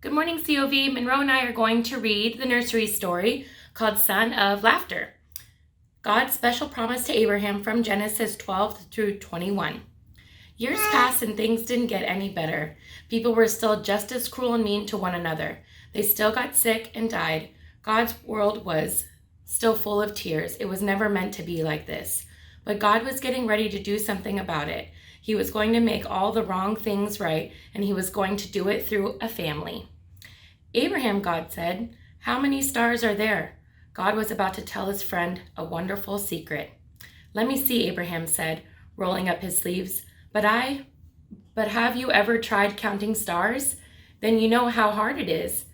Good morning, COV. Monroe and I are going to read the nursery story called Son of Laughter. God's special promise to Abraham from Genesis 12 through 21. Years passed and things didn't get any better. People were still just as cruel and mean to one another. They still got sick and died. God's world was still full of tears. It was never meant to be like this. But God was getting ready to do something about it. He was going to make all the wrong things right, and he was going to do it through a family. Abraham, God said, "How many stars are there?" God was about to tell his friend a wonderful secret. "Let me see," Abraham said, rolling up his sleeves. But have you ever tried counting stars? Then you know how hard it is.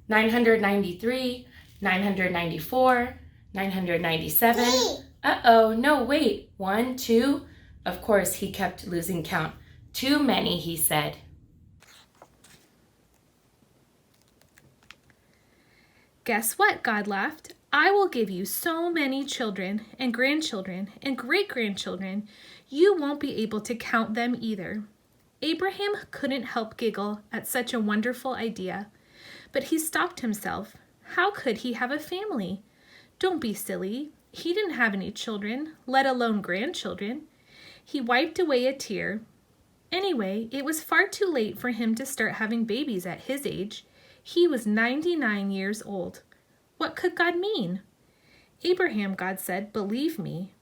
993, 994, 997. Uh-oh, no, wait. 1, 2. Of course, he kept losing count. Too many, he said. Guess what? God laughed. I will give you so many children and grandchildren and great-grandchildren, you won't be able to count them either. Abraham couldn't help giggle at such a wonderful idea, but he stopped himself. How could he have a family? Don't be silly. He didn't have any children, let alone grandchildren. He wiped away a tear. Anyway, it was far too late for him to start having babies at his age. He was 99 years old. What could God mean? "Abraham," God said, "believe me."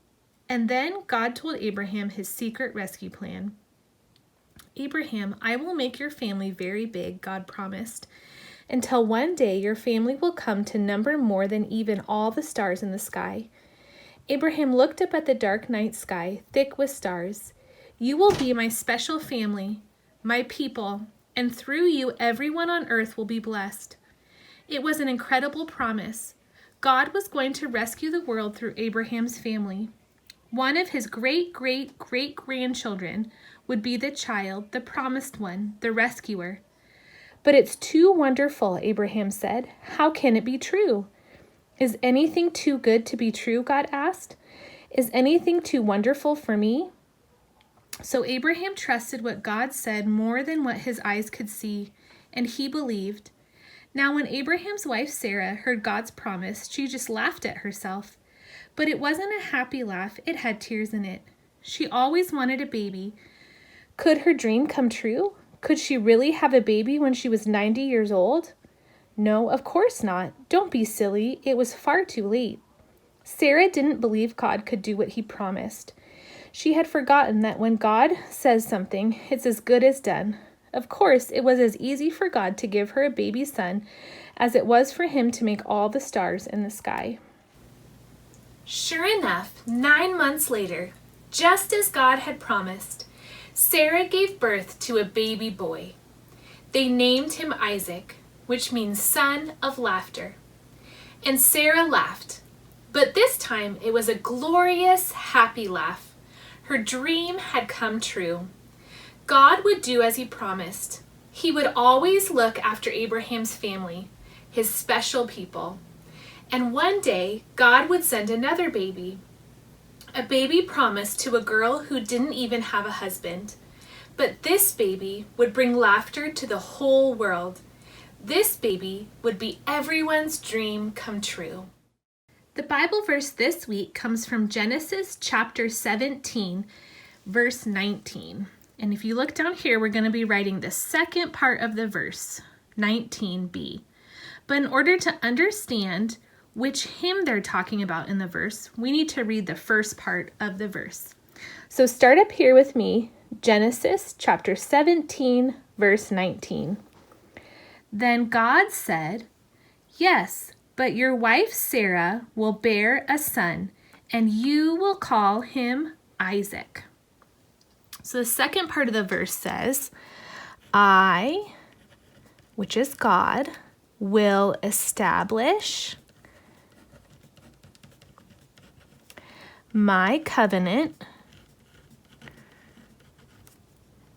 And then God told Abraham his secret rescue plan. "Abraham, I will make your family very big," God promised, "until one day your family will come to number more than even all the stars in the sky." Abraham looked up at the dark night sky, thick with stars. "You will be my special family, my people, and through you everyone on earth will be blessed." It was an incredible promise. God was going to rescue the world through Abraham's family. One of his great-great-great-grandchildren would be the child, the promised one, the rescuer. "But it's too wonderful," Abraham said. "How can it be true?" "Is anything too good to be true?" God asked. "Is anything too wonderful for me?" So Abraham trusted what God said more than what his eyes could see, and he believed. Now when Abraham's wife Sarah heard God's promise, she just laughed at herself. But it wasn't a happy laugh, it had tears in it. She always wanted a baby. Could her dream come true? Could she really have a baby when she was 90 years old? No, of course not. Don't be silly, it was far too late. Sarah didn't believe God could do what he promised. She had forgotten that when God says something, it's as good as done. Of course, it was as easy for God to give her a baby son as it was for him to make all the stars in the sky. Sure enough, 9 months later, just as God had promised, Sarah gave birth to a baby boy. They named him Isaac, which means son of laughter. And Sarah laughed, but this time it was a glorious, happy laugh. Her dream had come true. God would do as he promised. He would always look after Abraham's family, his special people. And one day, God would send another baby. A baby promised to a girl who didn't even have a husband. But this baby would bring laughter to the whole world. This baby would be everyone's dream come true. The Bible verse this week comes from Genesis chapter 17, verse 19. And if you look down here, we're going to be writing the second part of the verse, 19b. But in order to understand which hymn they're talking about in the verse, we need to read the first part of the verse. So start up here with me, Genesis chapter 17, verse 19. Then God said, "Yes, but your wife Sarah will bear a son, and you will call him Isaac." So the second part of the verse says, "I," which is God, "will establish my covenant,"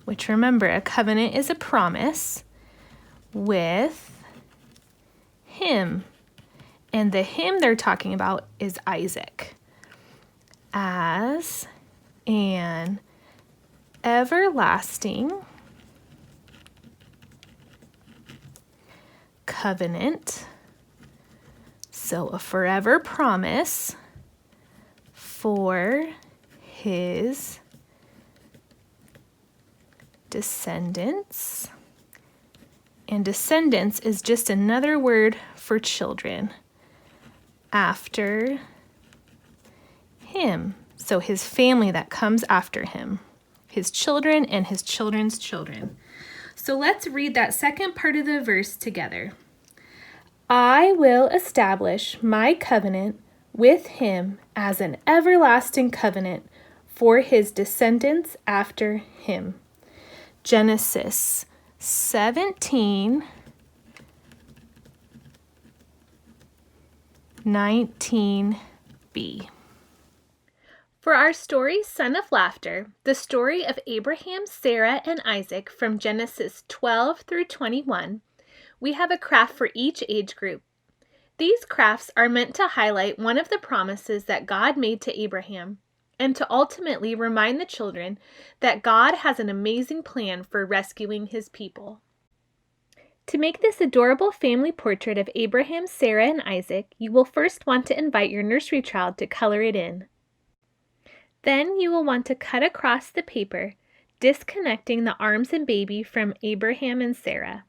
which, remember, a covenant is a promise, "with him." And the him they're talking about is Isaac. "As an everlasting covenant. So a forever promise for his descendants. And descendants is just another word for children after him. So his family that comes after him, his children and his children's children. So let's read that second part of the verse together. I will establish my covenant with him as an everlasting covenant for his descendants after him. Genesis 17:19b. For our story, Son of Laughter, the story of Abraham, Sarah, and Isaac from Genesis 12 through 21, we have a craft for each age group. These crafts are meant to highlight one of the promises that God made to Abraham and to ultimately remind the children that God has an amazing plan for rescuing his people. To make this adorable family portrait of Abraham, Sarah, and Isaac, you will first want to invite your nursery child to color it in. Then you will want to cut across the paper, disconnecting the arms and baby from Abraham and Sarah.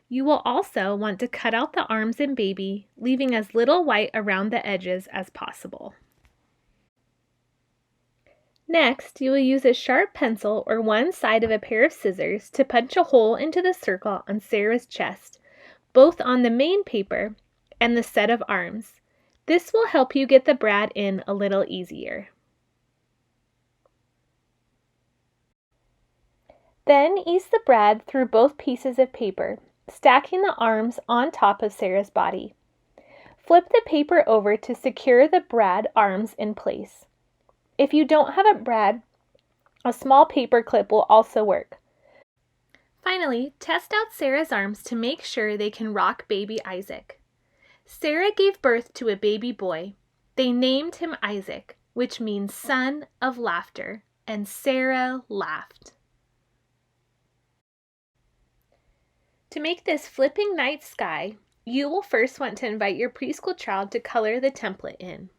You will also want to cut out the arms and baby, leaving as little white around the edges as possible. Next, you will use a sharp pencil or one side of a pair of scissors to punch a hole into the circle on Sarah's chest, both on the main paper and the set of arms. This will help you get the brad in a little easier. Then ease the brad through both pieces of paper, stacking the arms on top of Sarah's body. Flip the paper over to secure the brad arms in place. If you don't have a brad, a small paper clip will also work. Finally, test out Sarah's arms to make sure they can rock baby Isaac. Sarah gave birth to a baby boy. They named him Isaac, which means son of laughter, and Sarah laughed. To make this flipping night sky, you will first want to invite your preschool child to color the template in.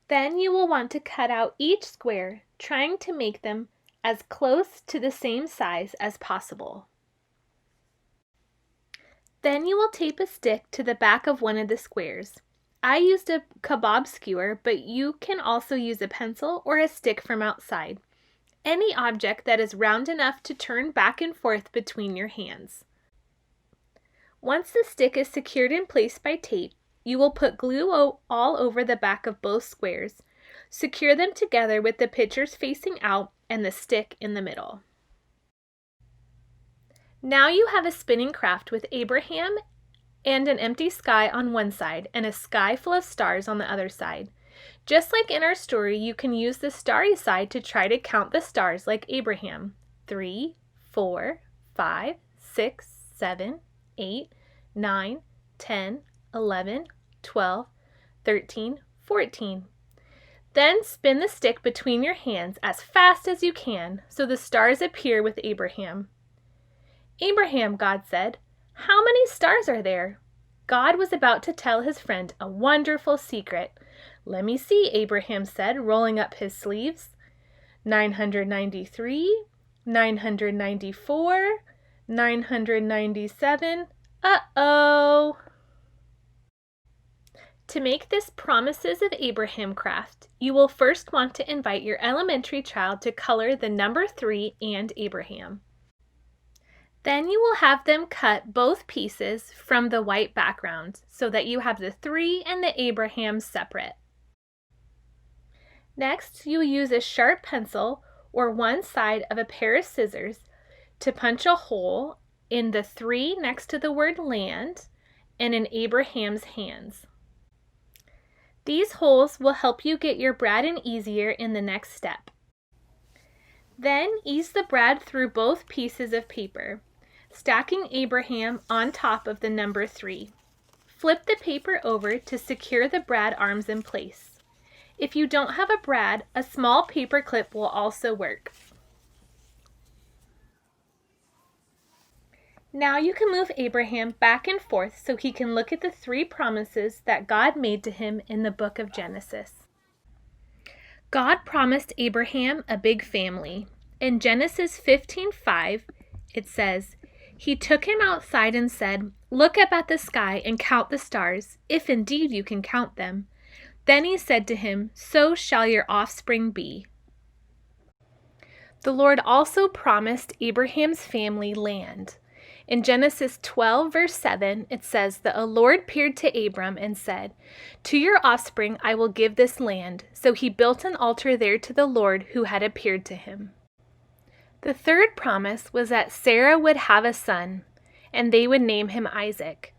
Then you will want to cut out each square, trying to make them as close to the same size as possible. Then you will tape a stick to the back of one of the squares. I used a kebab skewer, but you can also use a pencil or a stick from outside. Any object that is round enough to turn back and forth between your hands. Once the stick is secured in place by tape, you will put glue all over the back of both squares. Secure them together with the pictures facing out and the stick in the middle. Now you have a spinning craft with Abraham and an empty sky on one side and a sky full of stars on the other side. Just like in our story, you can use the starry side to try to count the stars like Abraham. 3, 4, 5, 6, 7, 8, 9, 10, 11, 12, 13, 14. Then spin the stick between your hands as fast as you can so the stars appear with Abraham. Abraham, God said, how many stars are there? God was about to tell his friend a wonderful secret. Let me see, Abraham said, rolling up his sleeves. 993, 994, 997. Uh-oh! To make this Promises of Abraham craft, you will first want to invite your elementary child to color the number 3 and Abraham. Then you will have them cut both pieces from the white background so that you have the 3 and the Abraham separate. Next, you will use a sharp pencil or one side of a pair of scissors to punch a hole in the 3 next to the word land and in Abraham's hands. These holes will help you get your brad in easier in the next step. Then ease the brad through both pieces of paper, stacking Abraham on top of the number 3. Flip the paper over to secure the brad arms in place. If you don't have a brad, a small paper clip will also work. Now you can move Abraham back and forth so he can look at the 3 promises that God made to him in the book of Genesis. God promised Abraham a big family. In Genesis 15:5, it says, "He took him outside and said, 'Look up at the sky and count the stars, if indeed you can count them.' Then he said to him, 'So shall your offspring be.'" The Lord also promised Abraham's family land. In Genesis 12, verse 7, it says that the Lord appeared to Abram and said, "To your offspring I will give this land." So he built an altar there to the Lord who had appeared to him. The 3rd promise was that Sarah would have a son, and they would name him Isaac.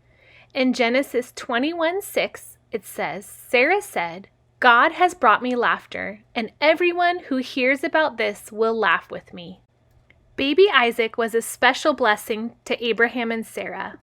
In Genesis 21:6, it says, Sarah said, "God has brought me laughter, and everyone who hears about this will laugh with me." Baby Isaac was a special blessing to Abraham and Sarah.